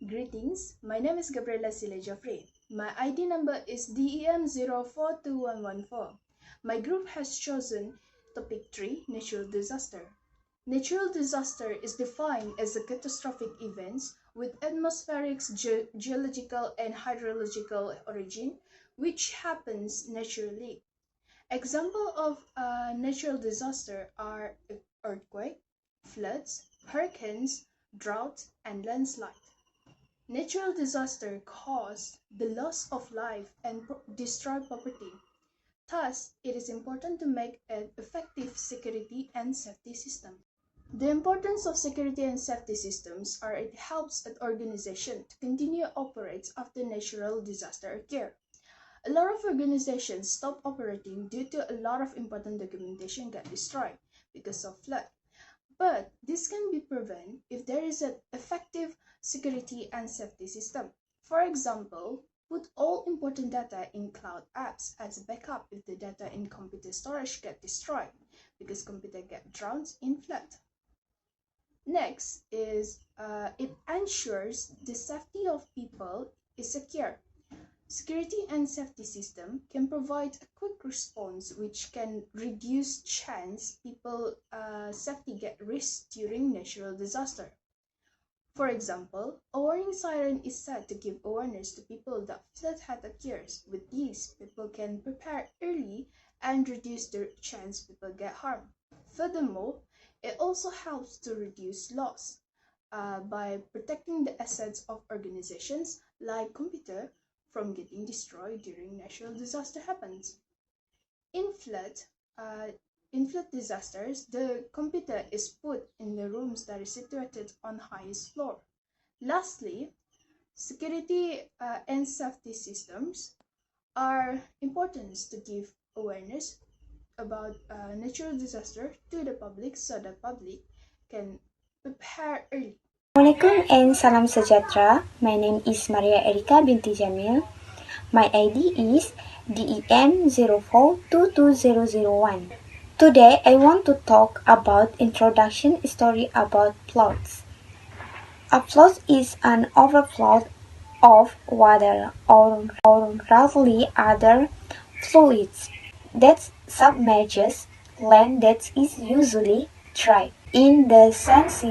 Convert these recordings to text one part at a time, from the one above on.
Greetings, my name is Gabriela Sile Joffrey. My ID number is DEM042114. My group has chosen topic 3, natural disaster. Natural disaster is defined as a catastrophic events with atmospheric, geological, and hydrological origin which happens naturally. Example of a natural disaster are earthquake, floods, hurricanes, drought, and landslide. Natural disaster cause the loss of life and destroy property. Thus, it is important to make an effective security and safety system. The importance of security and safety systems are it helps an organization to continue operates after natural disaster occur. A lot of organizations stop operating due to a lot of important documentation get destroyed because of flood. But this can be prevented if there is an effective security and safety system. For example, put all important data in cloud apps as a backup if the data in computer storage get destroyed because computer get drowned in flood. Next is it ensures the safety of people is secure. Security and safety system can provide a quick response which can reduce chance people safety get risk during natural disaster. For example, a warning siren is set to give awareness to people that flood had occurs. With these, people can prepare early and reduce the chance people get harmed. Furthermore, it also helps to reduce loss by protecting the assets of organizations like computer from getting destroyed during natural disaster happens. In flood, in flood disasters, the computer is put in the rooms that is situated on highest floor. Lastly, security and safety systems are important to give awareness about natural disaster to the public so the public can prepare early. Assalamualaikum and salam sejahtera. My name is Maria Erika binti Jamil. My ID is DEM04220001. Today I want to talk about introduction story about floods. A flood is an overflow of water or roughly other fluids that submerges land that is usually dry. In the sense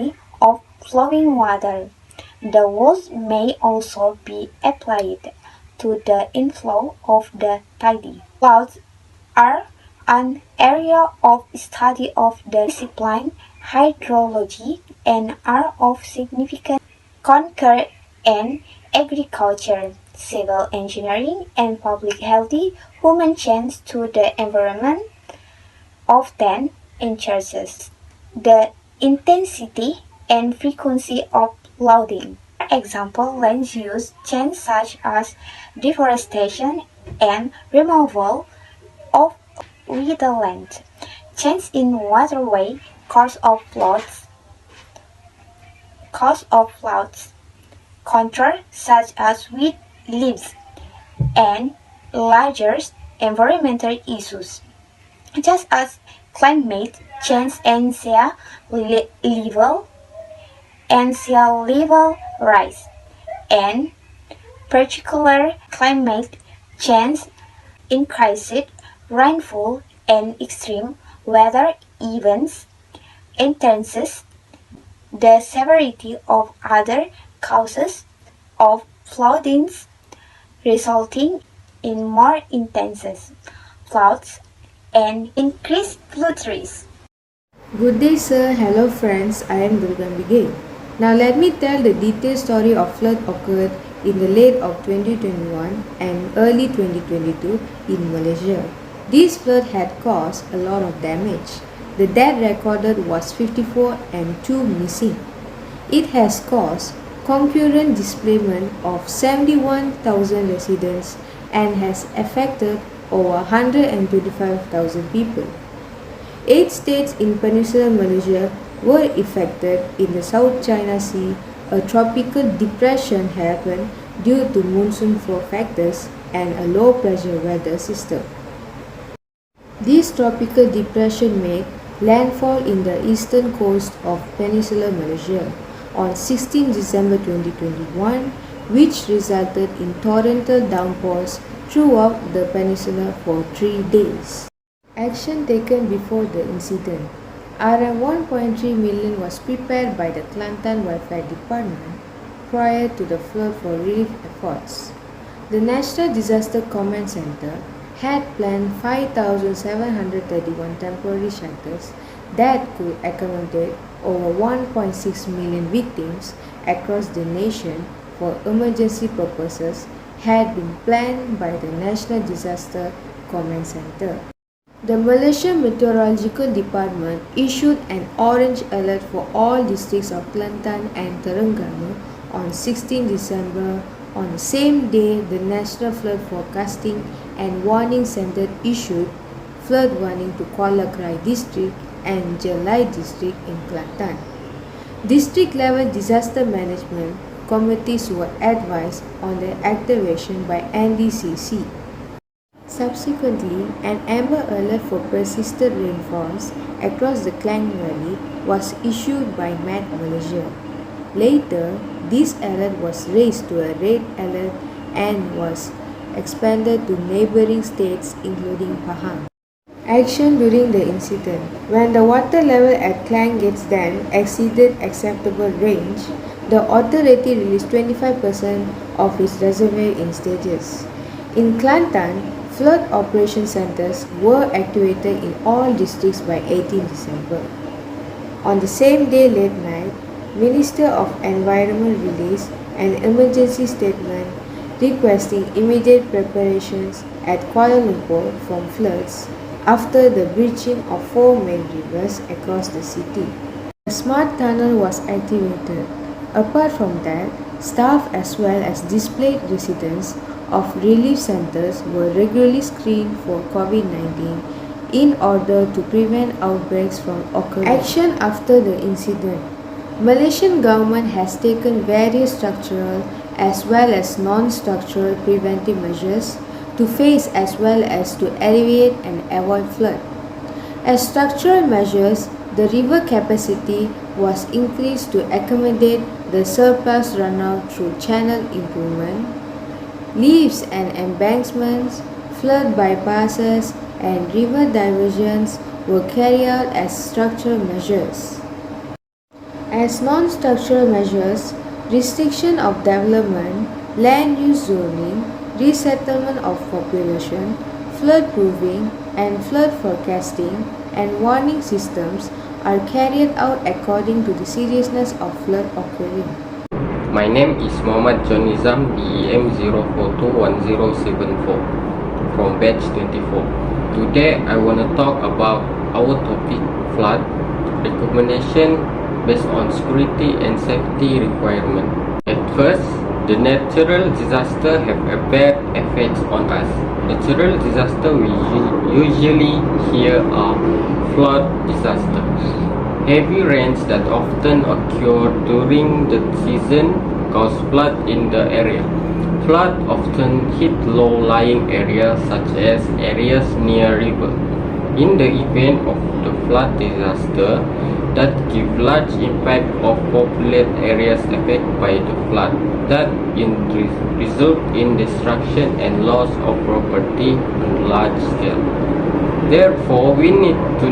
of flowing water, the word may also be applied to the inflow of the tide. Clouds are an area of study of the discipline hydrology and are of significant concern in agriculture, civil engineering, and public health. Human change to the environment often increases the intensity and frequency of flooding. For example, land use change such as deforestation and removal of wetland, change in waterway, cause of floods, control such as with leaves, and larger environmental issues, just as climate change and sea level rise, and particular climate change increased rainfall and extreme weather events enhances the severity of other causes of floodings, resulting in more intense floods and increased flood risk. Good day, sir. Hello, friends. I am Durgambige. Now, let me tell the detailed story of flood occurred in the late of 2021 and early 2022 in Malaysia. This flood had caused a lot of damage. The death recorded was 54 and 2 missing. It has caused concurrent displacement of 71,000 residents and has affected over 125,000 people. 8 states in Peninsular Malaysia were affected. In the South China Sea, a tropical depression happened due to monsoon flow factors and a low pressure weather system. This tropical depression made landfall in the eastern coast of Peninsular Malaysia. on 16 December 2021, which resulted in torrential downpours throughout the peninsula for 3 days. Action taken before the incident. Around 1.3 million was prepared by the Kelantan Welfare Department prior to the flood for relief efforts. The National Disaster Command Center had planned 5,731 temporary shelters that could accommodate over 1.6 million victims across the nation for emergency purposes had been planned by the National Disaster Command Center. The Malaysian Meteorological Department issued an orange alert for all districts of Kelantan and Terengganu on 16 December. On the same day, the National Flood Forecasting and Warning Center issued flood warning to Kuala Krai District and Jelai District in Kelantan. District-level disaster management committees were advised on their activation by NDCC. Subsequently, an amber alert for persistent rainfalls across the Klang Valley was issued by Met Malaysia. Later, this alert was raised to a red alert and was expanded to neighboring states including Pahang. Action during the incident. When the water level at Klang Gates Dam exceeded acceptable range, the authority released 25% of its reservoir in stages. In Kelantan, flood operation centers were activated in all districts by 18 December. On the same day late night, Minister of Environment released an emergency statement requesting immediate preparations at Kuala Lumpur from floods after the breaching of 4 main rivers across the city. A smart tunnel was activated. Apart from that, staff as well as displaced residents of relief centers were regularly screened for COVID-19 in order to prevent outbreaks from occurring. Action after the incident. Malaysian government has taken various structural as well as non-structural preventive measures to face as well as to alleviate and avoid flood. As structural measures, the river capacity was increased to accommodate the surplus runoff through channel improvement, levees and embankments, flood bypasses, and river diversions were carried out as structural measures. As non-structural measures, restriction of development, land use zoning, resettlement of population, flood proofing, and flood forecasting and warning systems are carried out according to the seriousness of flood occurring. My name is Muhammad John Nizam, DEM 0421074 from batch 24. Today I want to talk about our topic, flood recommendation based on security and safety requirement. At first, the natural disaster have a bad effects on us. Natural disaster we usually hear are flood disasters. Heavy rains that often occur during the season cause flood in the area. Flood often hit low-lying areas such as areas near river. In the event of the flood disaster that give large impact of populated areas affected by the flood, that result in destruction and loss of property on large scale. Therefore, we need to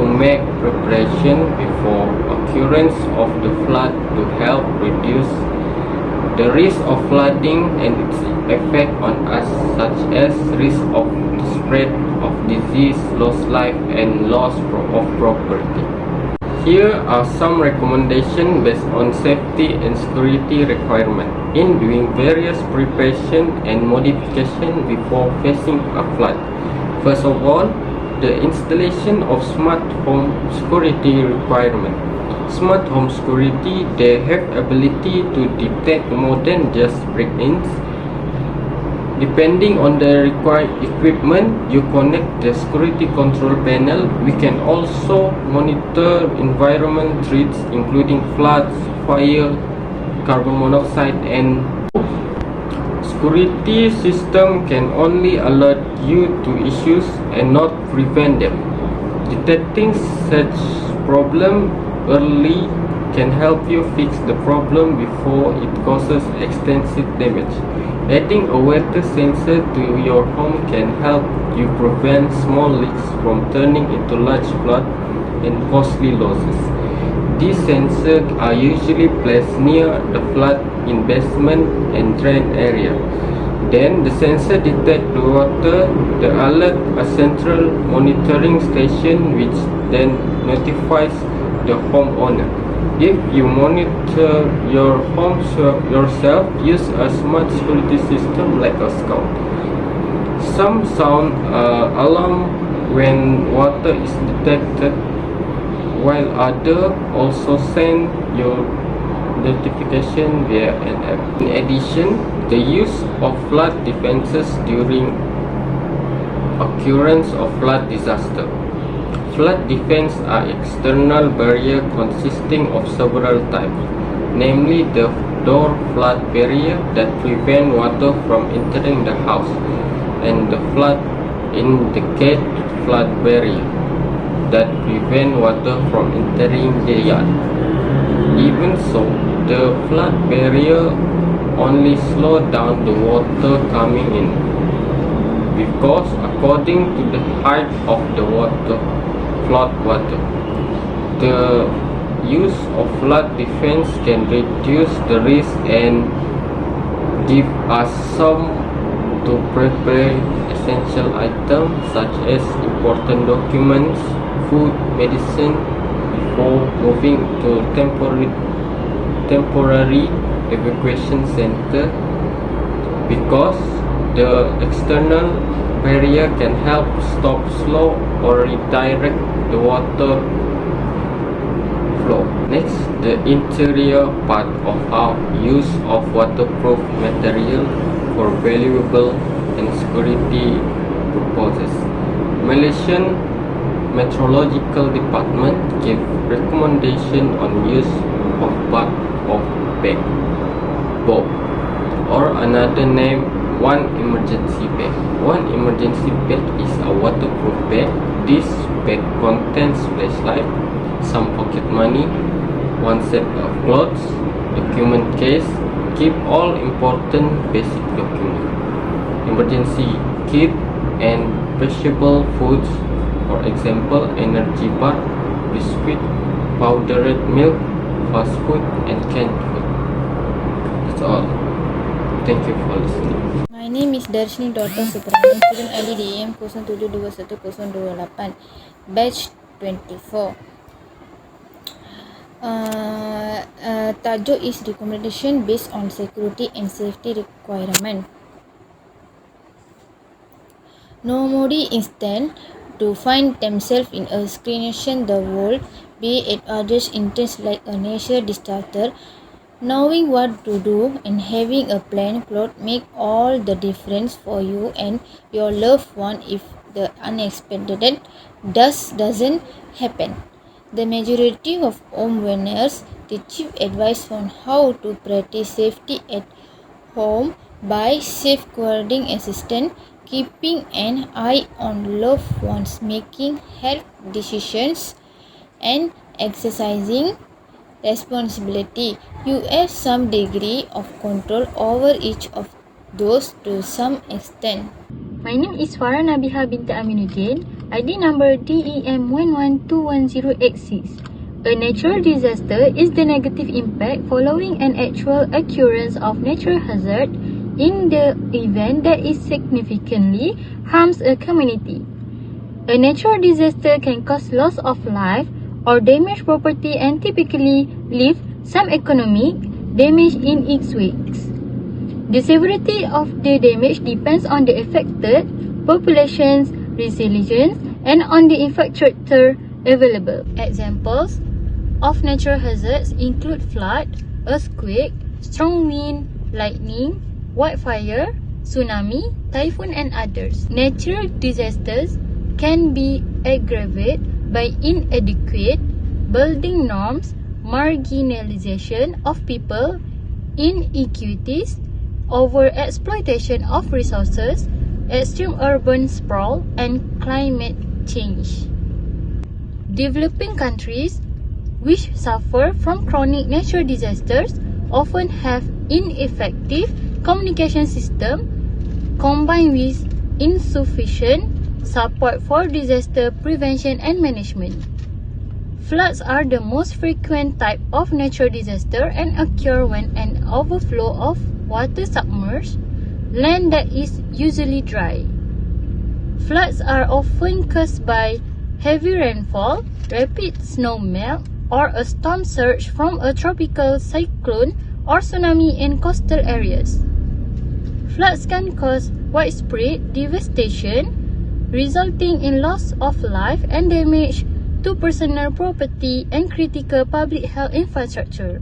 make preparation before occurrence of the flood to help reduce the risk of flooding and its effect on us, such as risk of the spread of disease, lost life, and loss of property. Here are some recommendations based on safety and security requirements in doing various preparation and modification before facing a flood. First of all, the installation of smart home security requirement. Smart home security, they have ability to detect more than just break-ins. Depending on the required equipment, you connect the security control panel. We can also monitor environment threats including floods, fire, carbon monoxide, and security system can only alert you to issues and not prevent them. Detecting such problem early can help you fix the problem before it causes extensive damage. Adding a water sensor to your home can help you prevent small leaks from turning into large flood and costly losses. These sensors are usually placed near the flood in basement and drain area. Then the sensor detects the water, the alert a central monitoring station which then notifies the homeowner. If you monitor your home yourself, use a smart security system like a scout. Some sound alarm when water is detected, while others also send your notification via an app. In addition, the use of flood defenses during occurrence of flood disaster. Flood defense are external barriers consisting of several types, namely the door flood barrier that prevent water from entering the house, and the flood indicate flood barrier that prevent water from entering the yard. Even so, the flood barrier only slow down the water coming in, because according to the height of the flood water, the use of flood defense can reduce the risk and give us some to prepare essential items such as important documents, food, medicine before moving to temporary evacuation center, because the external barrier can help stop, slow or redirect the water flow. Next, the interior part of our use of waterproof material for valuable and security purposes. Malaysian Meteorological Department give recommendation on use of part of bag, bob, or another name, one emergency bag. One emergency bag is a waterproof bag. This bag contains flashlight, some pocket money, one set of clothes, document case, keep all important basic documents, emergency kit, and perishable foods, for example, energy bar, biscuit, powdered milk, fast food, and canned food. That's all. Thank you for listening. My name is Darshini Dr. Subrahman, student ID DEM 07211028, batch 24. Tajuk is recommendation based on security and safety requirement. Nobody intends to find themselves in a situation the world, be it others intense like a natural disaster. Knowing what to do and having a plan plot make all the difference for you and your loved one if the unexpected doesn't happen. The majority of homeowners receive advice on how to practice safety at home by safeguarding assistance, keeping an eye on loved ones, making health decisions, and exercising responsibility. You have some degree of control over each of those to some extent. My name is Farah Nabiha binti Aminuddin, ID number DEM 11211086. A natural disaster is the negative impact following an actual occurrence of natural hazard in the event that it significantly harms a community. A natural disaster can cause loss of life or damage property and typically leave some economic damage in its wake. The severity of the damage depends on the affected population's resilience and on the infrastructure available. Examples of natural hazards include flood, earthquake, strong wind, lightning, wildfire, tsunami, typhoon, and others. Natural disasters can be aggravated by inadequate building norms, marginalization of people, inequities, overexploitation of resources, extreme urban sprawl, and climate change. Developing countries which suffer from chronic natural disasters often have ineffective communication system combined with insufficient support for disaster prevention and management. Floods are the most frequent type of natural disaster and occur when an overflow of water submerges land that is usually dry. Floods are often caused by heavy rainfall, rapid snow melt, or a storm surge from a tropical cyclone or tsunami in coastal areas. Floods can cause widespread devastation, resulting in loss of life and damage to personal property and critical public health infrastructure.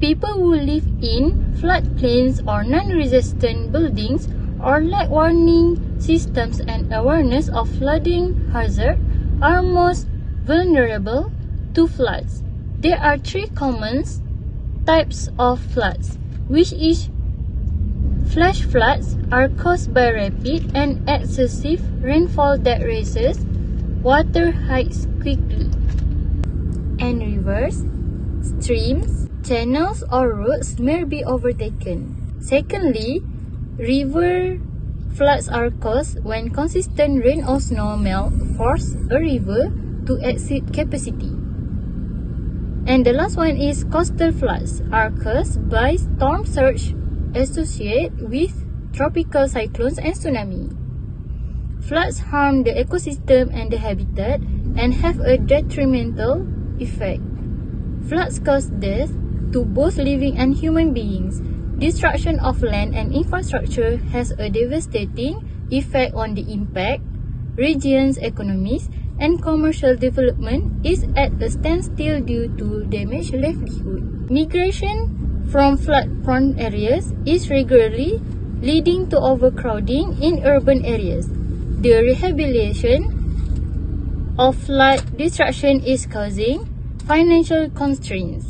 People who live in floodplains or non-resistant buildings or lack warning systems and awareness of flooding hazard are most vulnerable to floods. There are three common types of floods, which is flash floods are caused by rapid and excessive rainfall that raises water heights quickly, and rivers, streams, channels or roads may be overtaken. Secondly, river floods are caused when consistent rain or snow melt force a river to exceed capacity. And the last one is coastal floods are caused by storm surge associated with tropical cyclones and tsunami. Floods harm the ecosystem and the habitat and have a detrimental effect. Floods cause death to both living and human beings. Destruction of land and infrastructure has a devastating effect on the impact, regions' economies, and commercial development is at a standstill due to damaged livelihood. Migration from flood-prone areas is regularly leading to overcrowding in urban areas. The rehabilitation of flood destruction is causing financial constraints.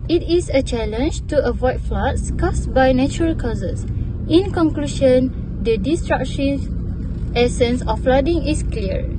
It is a challenge to avoid floods caused by natural causes. In conclusion, the destructive essence of flooding is clear.